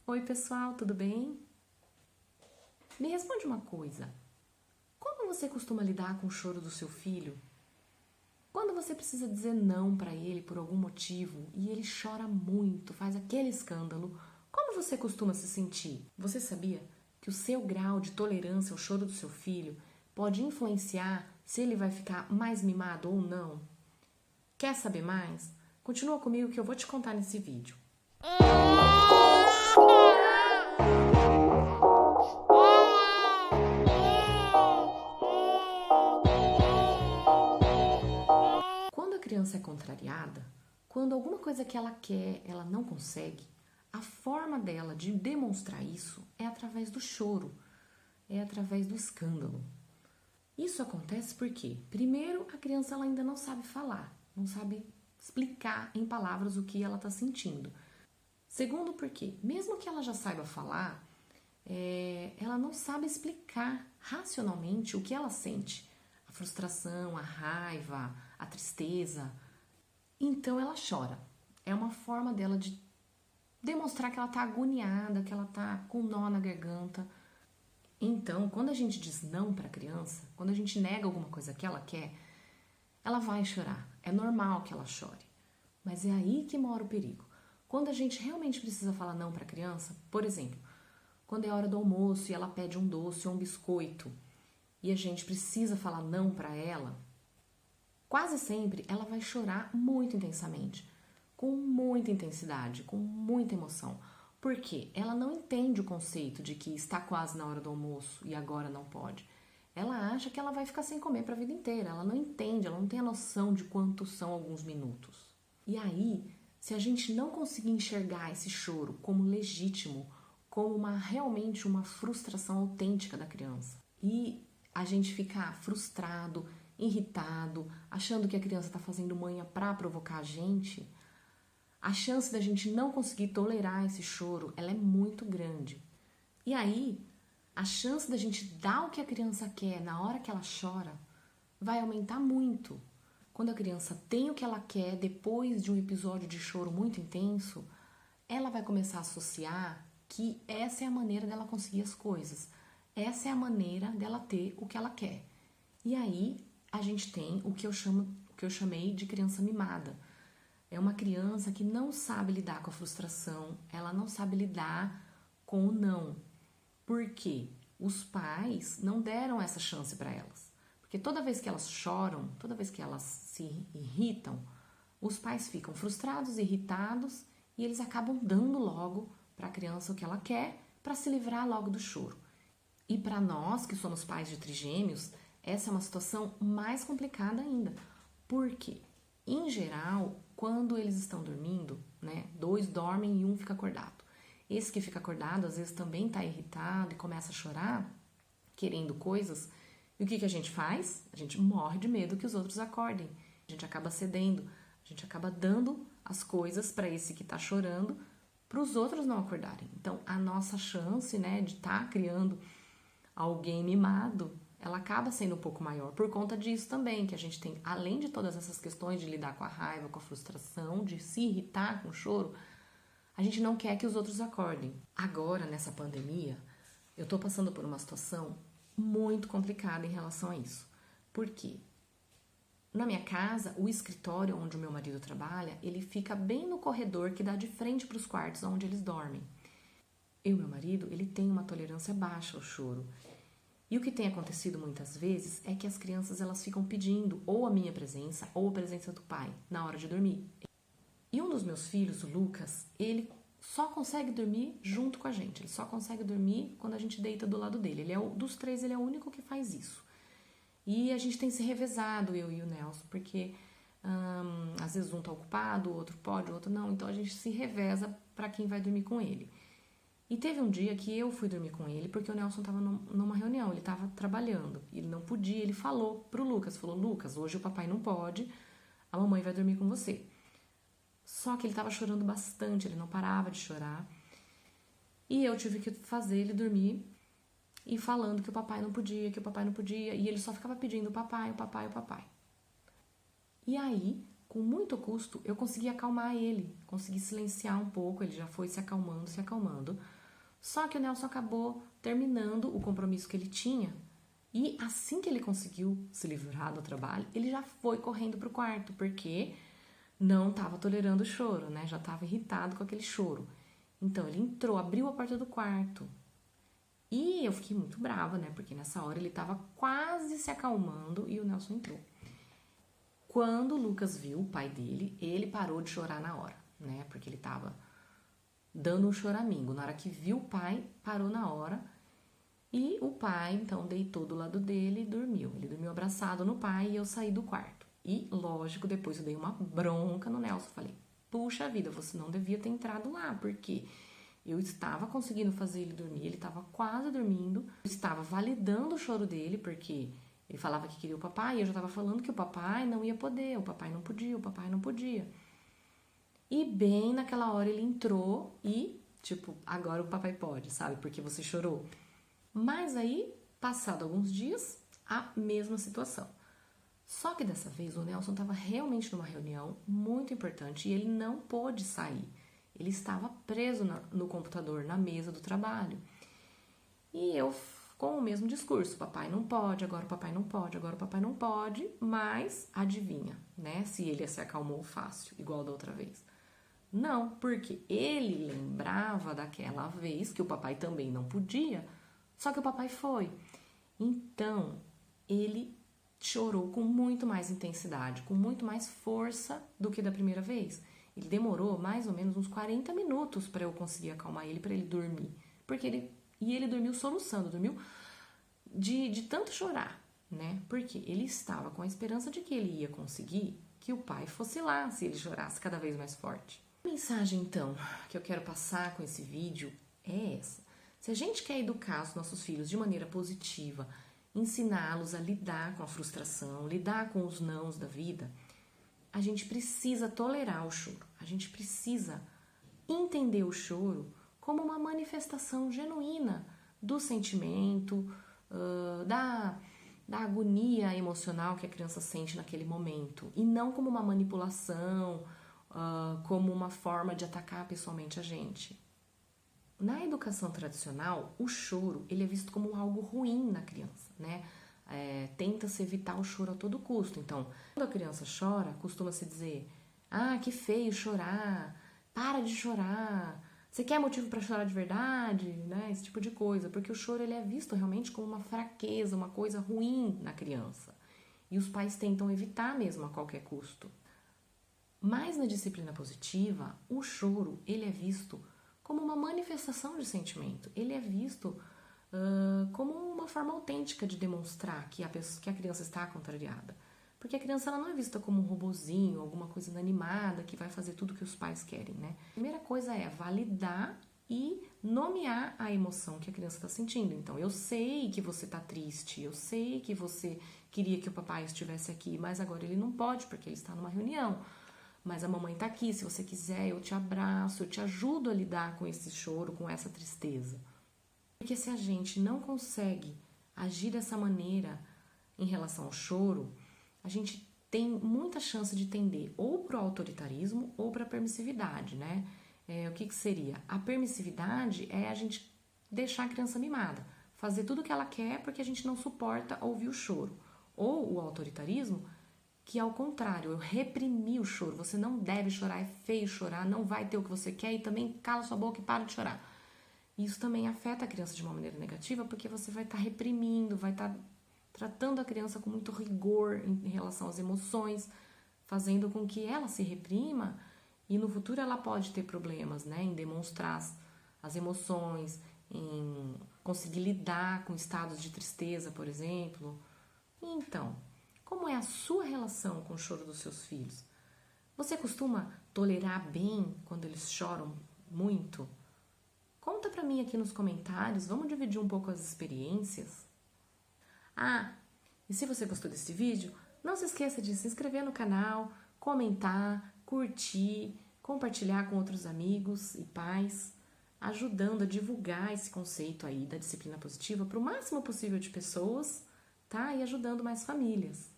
Oi, pessoal, tudo bem? Me responde uma coisa. Como você costuma lidar com o choro do seu filho? Quando você precisa dizer não para ele por algum motivo e ele chora muito, faz aquele escândalo, como você costuma se sentir? Você sabia que o seu grau de tolerância ao choro do seu filho pode influenciar se ele vai ficar mais mimado ou não? Quer saber mais? Continua comigo que eu vou te contar nesse vídeo. Quando a criança é contrariada, quando alguma coisa que ela quer, ela não consegue, a forma dela de demonstrar isso é através do choro, é através do escândalo. Isso acontece porque, primeiro, a criança ela ainda não sabe falar, não sabe explicar em palavras o que ela está sentindo. Segundo, porque, mesmo que ela já saiba falar, ela não sabe explicar racionalmente o que ela sente. A frustração, a raiva, a tristeza. Então ela chora. É uma forma dela de demonstrar que ela está agoniada, que ela está com nó na garganta. Então, quando a gente diz não para a criança, quando a gente nega alguma coisa que ela quer, ela vai chorar. É normal que ela chore. Mas é aí que mora o perigo. Quando a gente realmente precisa falar não para a criança, por exemplo, quando é hora do almoço e ela pede um doce ou um biscoito e a gente precisa falar não para ela, quase sempre ela vai chorar muito intensamente, com muita intensidade, com muita emoção. Por quê? Ela não entende o conceito de que está quase na hora do almoço e agora não pode. Ela acha que ela vai ficar sem comer para a vida inteira. Ela não entende, ela não tem a noção de quantos são alguns minutos. E aí, se a gente não conseguir enxergar esse choro como legítimo, como realmente uma frustração autêntica da criança, e a gente ficar frustrado, irritado, achando que a criança está fazendo manha para provocar a chance da gente não conseguir tolerar esse choro, ela é muito grande. E aí, a chance da gente dar o que a criança quer na hora que ela chora vai aumentar muito. Quando a criança tem o que ela quer depois de um episódio de choro muito intenso, ela vai começar a associar que essa é a maneira dela conseguir as coisas. Essa é a maneira dela ter o que ela quer. E aí a gente tem o que eu chamei de criança mimada. É uma criança que não sabe lidar com a frustração, ela não sabe lidar com o não. Por quê? Os pais não deram essa chance para elas. Porque toda vez que elas choram, toda vez que elas se irritam, os pais ficam frustrados, irritados e eles acabam dando logo para a criança o que ela quer para se livrar logo do choro. E para nós que somos pais de trigêmeos, essa é uma situação mais complicada ainda. Porque, em geral, quando eles estão dormindo, né, 2 dormem e 1 fica acordado. Esse que fica acordado, às vezes, também está irritado e começa a chorar, querendo coisas. E o que a gente faz? A gente morre de medo que os outros acordem. A gente acaba cedendo, a gente acaba dando as coisas para esse que está chorando, para os outros não acordarem. Então, a nossa chance, né, de estar criando alguém mimado, ela acaba sendo um pouco maior por conta disso também, que a gente tem, além de todas essas questões de lidar com a raiva, com a frustração, de se irritar com o choro, a gente não quer que os outros acordem. Agora, nessa pandemia, eu tô passando por uma situação muito complicada em relação a isso. Por quê? Na minha casa, o escritório onde o meu marido trabalha, ele fica bem no corredor que dá de frente para os quartos onde eles dormem. Eu e meu marido, ele tem uma tolerância baixa ao choro. E o que tem acontecido muitas vezes é que as crianças elas ficam pedindo ou a minha presença ou a presença do pai na hora de dormir. E um dos meus filhos, o Lucas, ele só consegue dormir junto com a gente. Ele só consegue dormir quando a gente deita do lado dele. Dos 3, ele é o único que faz isso. E a gente tem se revezado, eu e o Nelson, porque às vezes um tá ocupado, o outro pode, o outro não. Então a gente se reveza para quem vai dormir com ele. E teve um dia que eu fui dormir com ele, porque o Nelson estava numa reunião, ele estava trabalhando, ele não podia, ele falou pro Lucas, Lucas, hoje o papai não pode, a mamãe vai dormir com você. Só que ele estava chorando bastante, ele não parava de chorar, e eu tive que fazer ele dormir e falando que o papai não podia, e ele só ficava pedindo o papai, o papai, o papai. E aí, com muito custo, eu consegui acalmar ele, consegui silenciar um pouco, ele já foi se acalmando, se acalmando. Só que o Nelson acabou terminando o compromisso que ele tinha e assim que ele conseguiu se livrar do trabalho, ele já foi correndo pro quarto, porque não estava tolerando o choro, né? Já estava irritado com aquele choro. Então ele entrou, abriu a porta do quarto. E eu fiquei muito brava, né? Porque nessa hora ele estava quase se acalmando e o Nelson entrou. Quando o Lucas viu o pai dele, ele parou de chorar na hora, né? Porque ele estava dando um choramingo. Na hora que viu o pai, parou na hora. E o pai, então, deitou do lado dele e dormiu. Ele dormiu abraçado no pai e eu saí do quarto. E, lógico, depois eu dei uma bronca no Nelson. Falei, puxa vida, você não devia ter entrado lá, porque eu estava conseguindo fazer ele dormir, ele estava quase dormindo. Eu estava validando o choro dele, porque ele falava que queria o papai e eu já estava falando que o papai não ia poder, o papai não podia, o papai não podia. E bem naquela hora ele entrou e, tipo, agora o papai pode, sabe? Porque você chorou. Mas aí, passado alguns dias, a mesma situação. Só que dessa vez o Nelson estava realmente numa reunião muito importante e ele não pôde sair. Ele estava preso no computador, na mesa do trabalho. E eu, com o mesmo discurso, papai não pode, agora o papai não pode, agora o papai não pode, mas adivinha, né? Se ele se acalmou fácil, igual da outra vez. Não, porque ele lembrava daquela vez que o papai também não podia, só que o papai foi. Então, ele chorou com muito mais intensidade, com muito mais força do que da primeira vez. Ele demorou mais ou menos uns 40 minutos para eu conseguir acalmar ele, para ele dormir. Ele dormiu soluçando, dormiu de tanto chorar, né? Porque ele estava com a esperança de que ele ia conseguir que o pai fosse lá, se ele chorasse cada vez mais forte. A mensagem, então, que eu quero passar com esse vídeo é essa. Se a gente quer educar os nossos filhos de maneira positiva, ensiná-los a lidar com a frustração, lidar com os nãos da vida, a gente precisa tolerar o choro. A gente precisa entender o choro como uma manifestação genuína do sentimento, da agonia emocional que a criança sente naquele momento, e não como uma manipulação, como uma forma de atacar pessoalmente a gente. Na educação tradicional, o choro ele é visto como algo ruim na criança, né? Tenta-se evitar o choro a todo custo. Então, quando a criança chora, costuma-se dizer: ah, que feio chorar, para de chorar, você quer motivo para chorar de verdade? Né? Esse tipo de coisa, porque o choro ele é visto realmente como uma fraqueza, uma coisa ruim na criança. E os pais tentam evitar mesmo a qualquer custo. Mas na disciplina positiva, o choro ele é visto como uma manifestação de sentimento. Ele é visto como uma forma autêntica de demonstrar que a criança está contrariada. Porque a criança ela não é vista como um robozinho, alguma coisa inanimada que vai fazer tudo que os pais querem, né? A primeira coisa é validar e nomear a emoção que a criança está sentindo. Então, eu sei que você está triste, eu sei que você queria que o papai estivesse aqui, mas agora ele não pode porque ele está numa reunião. Mas a mamãe tá aqui, se você quiser, eu te abraço, eu te ajudo a lidar com esse choro, com essa tristeza. Porque se a gente não consegue agir dessa maneira em relação ao choro, a gente tem muita chance de tender ou para o autoritarismo ou para a permissividade, né? O que seria? A permissividade é a gente deixar a criança mimada, fazer tudo o que ela quer porque a gente não suporta ouvir o choro. Ou o autoritarismo, que ao contrário, eu reprimi o choro. Você não deve chorar, é feio chorar, não vai ter o que você quer e também cala sua boca e para de chorar. Isso também afeta a criança de uma maneira negativa porque você vai estar reprimindo, vai estar tratando a criança com muito rigor em relação às emoções, fazendo com que ela se reprima e no futuro ela pode ter problemas, né, em demonstrar as emoções, em conseguir lidar com estados de tristeza, por exemplo. Então, como é a sua relação com o choro dos seus filhos? Você costuma tolerar bem quando eles choram muito? Conta pra mim aqui nos comentários, vamos dividir um pouco as experiências. Ah, e se você gostou desse vídeo, não se esqueça de se inscrever no canal, comentar, curtir, compartilhar com outros amigos e pais, ajudando a divulgar esse conceito aí da disciplina positiva para o máximo possível de pessoas, tá? E ajudando mais famílias.